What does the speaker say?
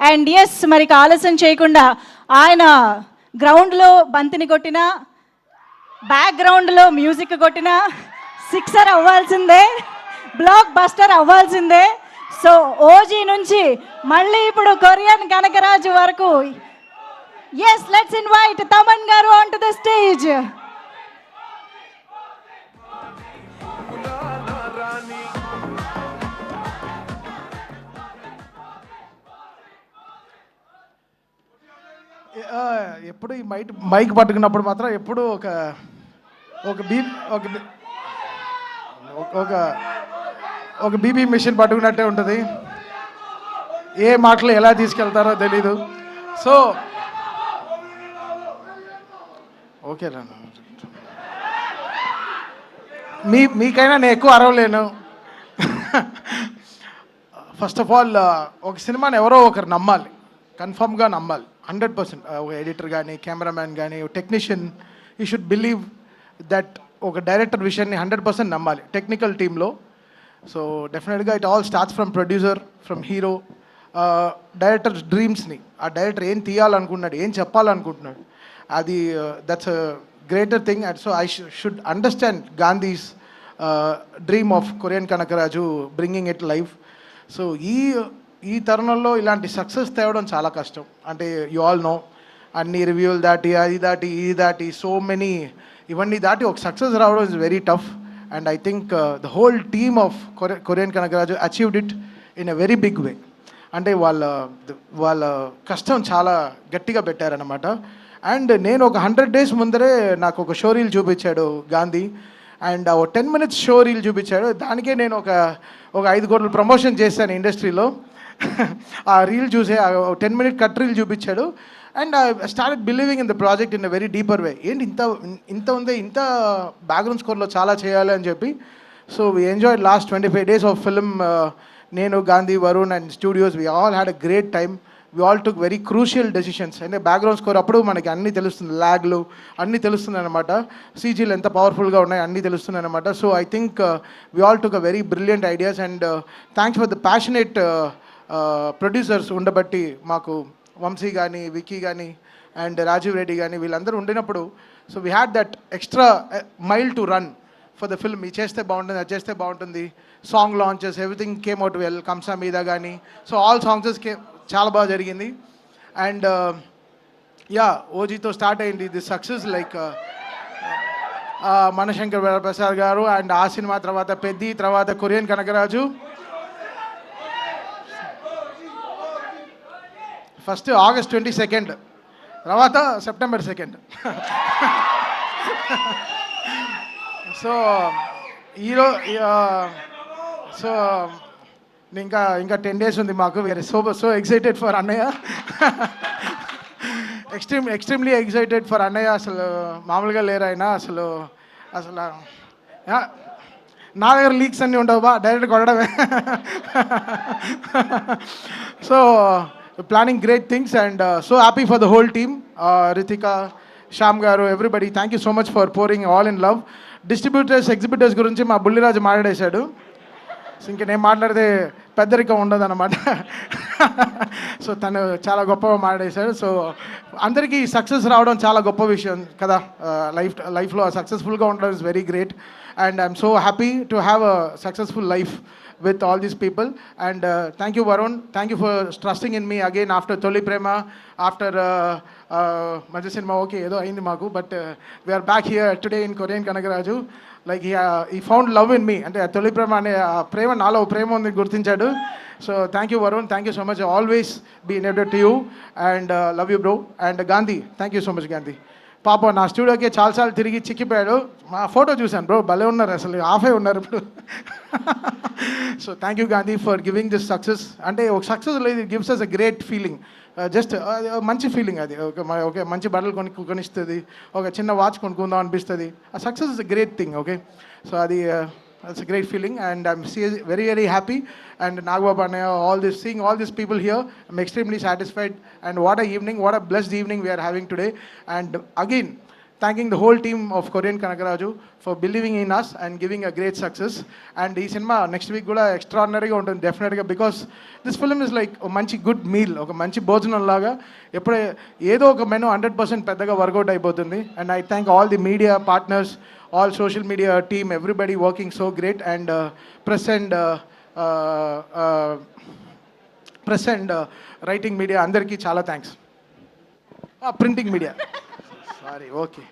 And yes, మరి ఆలస్యం చేయకుండా ఆయన గ్రౌండ్లో బంతిని కొట్టిన, బ్యాక్గ్రౌండ్లో మ్యూజిక్ కొట్టిన సిక్సర్ అవ్వాల్సిందే, బ్లాక్ బస్టర్ అవ్వాల్సిందే. సో ఓజీ నుంచి మళ్ళీ ఇప్పుడు కొరియన్ కనకరాజు వరకు, ఎస్, లెట్స్ ఇన్వైట్ తమన్ గారు ఆన్ టు ద స్టేజ్. ఎప్పుడు ఈ మైక్ పట్టుకున్నప్పుడు మాత్రం ఎప్పుడు ఒక ఒక బీ ఒక ఒక ఒక బీబీ మిషన్ పట్టుకున్నట్టే ఉంటుంది. ఏ మాటలు ఎలా తీసుకెళ్తారో తెలీదు. సో ఓకే రా, మీకైనా నేను ఎక్కువ అరవలేను. ఫస్ట్ ఆఫ్ ఆల్ ఒక సినిమాని ఎవరో ఒకరు నమ్మాలి, కన్ఫర్మ్గా నమ్మాలి 100%. ఒక ఎడిటర్ కానీ, కెమెరామ్యాన్ కానీ, technician, you should believe that ఒక డైరెక్టర్ విషయాన్ని 100% నమ్మాలి టెక్నికల్ టీంలో. సో డెఫినెట్గా it all starts from producer, from hero. Director డ్రీమ్స్ని, ఆ డైరెక్టర్ ఏం తీయాలనుకుంటున్నాడు, ఏం చెప్పాలనుకుంటున్నాడు, అది that's a greater thing. And so I should understand Gandhi's dream of Korean Kanakaraju, bringing it life. So ఈ తరుణంలో ఇలాంటి సక్సెస్ తేవడం చాలా కష్టం. అంటే యు ఆల్ నో, అన్ని రివ్యూలు దాటి, అది దాటి, ఇది దాటి, సో మెనీ, ఇవన్నీ దాటి ఒక సక్సెస్ రావడం is very tough. And I think the whole team of Korean Kanakaraju achieved it in a very big way. అంటే వాళ్ళ కష్టం చాలా గట్టిగా పెట్టారనమాట. అండ్ నేను ఒక 100 days ముందరే నాకు ఒక షో రీల్ చూపించాడు Gandhi. And 10 minutes show reel చూపించాడు. దానికే నేను ఒక 5 కోట్ల ప్రమోషన్ చేశాను ఇండస్ట్రీలో. ఆ రీల్ చూసే 10 minute కట్ రీల్ చూపించాడు. And I started believing in the project in a very deeper way. ఏంటి ఇంత ఉంది, ఇంత బ్యాక్గ్రౌండ్ స్కోర్లో చాలా చేయాలి అని చెప్పి. So we enjoyed last 25 days of film. నేను, Gandhi, Varun and studios, we all had a great time. We all took very crucial decisions. అంటే బ్యాక్గ్రౌండ్ స్కోర్ అప్పుడు మనకి అన్నీ తెలుస్తుంది, ల్యాగ్లు అన్నీ తెలుస్తుంది అనమాట. సీజీలు ఎంత పవర్ఫుల్గా ఉన్నాయి అన్నీ తెలుస్తుంది అనమాట. So I think we all took a very brilliant ideas. And thanks for the passionate producers ఉండబట్టి, మాకు వంశీ కానీ, విక్కీ కానీ అండ్ రాజీవ్ రెడ్డి కానీ వీళ్ళందరూ ఉండినప్పుడు, so we had that extra mile to run for the film. ఇది చేస్తే బాగుంటుంది, అది చేస్తే బాగుంటుంది. Song launches, everything came out well. కంసా మీద కానీ, సో ఆల్ సాంగ్స్ చాలా బాగా జరిగింది. అండ్ యా, ఓజీతో స్టార్ట్ అయింది the success. Like Manashankar Prasad garu and ఆ సినిమా తర్వాత పెద్ది, తర్వాత కొరియన్ కనకరాజు. ఫస్ట్ August 22, తర్వాత September 2. సో సో ఇంకా 10 days ఉంది మాకు. వీఆర్ సో ఎక్సైటెడ్ ఫర్ అన్నయ్య. ఎక్స్ట్రీమ్లీ ఎక్సైటెడ్ ఫర్ అన్నయ్య. అసలు మామూలుగా లేరు ఆయన. అసలు నా దగ్గర లీక్స్ అన్నీ ఉండవు బా, డైరెక్ట్ కొట్టడమే. So planning great things and so happy for the whole team. Ritika, Sham garu, everybody, thank you so much for pouring all in love. Distributors, exhibitors గురించి మా బుల్లిరాజు మాట్లాడేశాడు. ఇంక నేను మాట్లాడితే పెద్దరికం ఉండదు అన్నమాట. సో తను చాలా గొప్పగా మాట్లాడేశాడు. సో అందరికీ సక్సెస్ రావడం చాలా గొప్ప విషయం కదా. లైఫ్లో సక్సెస్ఫుల్గా ఉండడం is very great. And I'm so happy to have a successful life with all these people. And thank you Varun, thank you for trusting in me again after Toli Prema, after Majja Cinema. Okay, edo ayindi maaku, but we are back here today in Korean Kanakaraju. Like he found love in me. Ante Toli Prema ane prema nalo prema undi gurtinchadu. So thank you Varun, thank you so much. Always be indebted to you and love you bro. And Gandhi, thank you so much Gandhi. పాప నా స్టూడియోకి చాలాసార్లు తిరిగి చిక్కిపోయాడు. మా photo చూశాను bro, భలే ఉన్నారు, అసలు హాఫే ఉన్నారు ఇప్పుడు. So thank you Gandhi for giving this success. అంటే ఒక సక్సెస్ లేదు, it gives us a great feeling. Just మంచి ఫీలింగ్ అది. ఓకే, మంచి బట్టలు కొనిస్తుంది, ఒక చిన్న వాచ్ కొనుక్కుందాం అనిపిస్తుంది. ఆ success is a great thing. Okay, so అది it's a great feeling and I'm very very happy. And Nagbabu Annaya, seeing all these people here, I'm extremely satisfied. And what a evening, what a blessed evening we are having today. And again, thanking the whole team of Korean Kanakaraju for believing in us and giving a great success. And ఈ cinema next week కూడా ఎక్స్ట్రాడినరీగా ఉంటుంది డెఫినెట్గా, because this film is like మంచి good meal, ఒక మంచి భోజనం లాగా. ఎప్పుడే ఏదో ఒక మెను 100% పెద్దగా వర్కౌట్ అయిపోతుంది. And I thank all the media partners, all social media team, everybody working so great. And press and writing media అందరికీ చాలా thanks. Printing media sorry, okay.